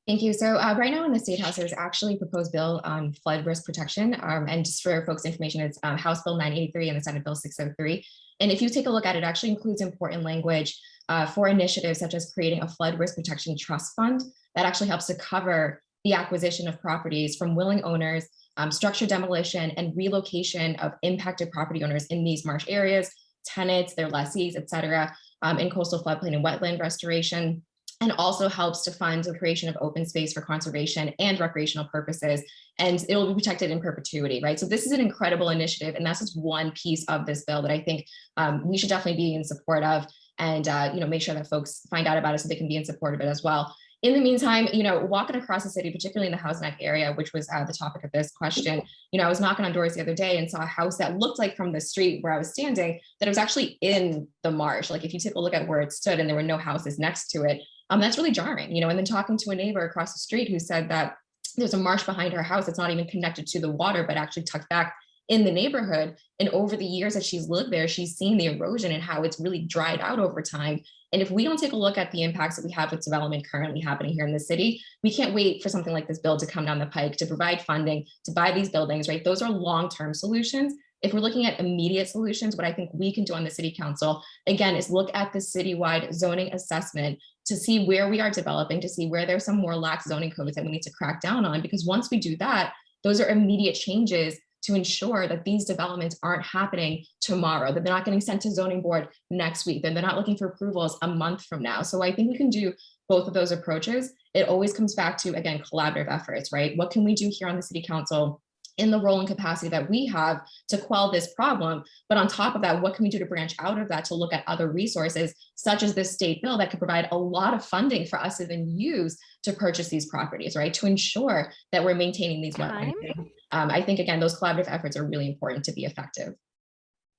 Thank you. So right now in the State House, there's actually a proposed bill on flood risk protection. And just for folks' information, it's House Bill 983 and the Senate Bill 603. And if you take a look at it, it actually includes important language for initiatives such as creating a flood risk protection trust fund that actually helps to cover the acquisition of properties from willing owners, structure demolition, and relocation of impacted property owners in these marsh areas, tenants, their lessees, et cetera, in coastal floodplain and wetland restoration, and also helps to fund the creation of open space for conservation and recreational purposes. And it will be protected in perpetuity, right? So this is an incredible initiative, and that's just one piece of this bill that I think we should definitely be in support of, and make sure that folks find out about it so they can be in support of it as well. In the meantime, walking across the city, particularly in the Houghs Neck area, which was the topic of this question, I was knocking on doors the other day and saw a house that looked like from the street where I was standing, that it was actually in the marsh. Like if you take a look at where it stood and there were no houses next to it, that's really jarring, and then talking to a neighbor across the street who said that there's a marsh behind her house that's not even connected to the water, but actually tucked back in the neighborhood. And over the years that she's lived there, she's seen the erosion and how it's really dried out over time. And if we don't take a look at the impacts that we have with development currently happening here in the city, we can't wait for something like this bill to come down the pike to provide funding to buy these buildings, right? Those are long-term solutions. If we're looking at immediate solutions, what I think we can do on the city council, again, is look at the citywide zoning assessment to see where we are developing, to see where there's some more lax zoning codes that we need to crack down on. Because once we do that, those are immediate changes to ensure that these developments aren't happening tomorrow, that they're not getting sent to zoning board next week, that they're not looking for approvals a month from now. So I think we can do both of those approaches. It always comes back to, again, collaborative efforts, right? What can we do here on the city council in the role and capacity that we have to quell this problem? But on top of that, what can we do to branch out of that to look at other resources, such as this state bill that could provide a lot of funding for us to then use to purchase these properties, right? To ensure that we're maintaining these wetlands. Time. I think, again, those collaborative efforts are really important to be effective.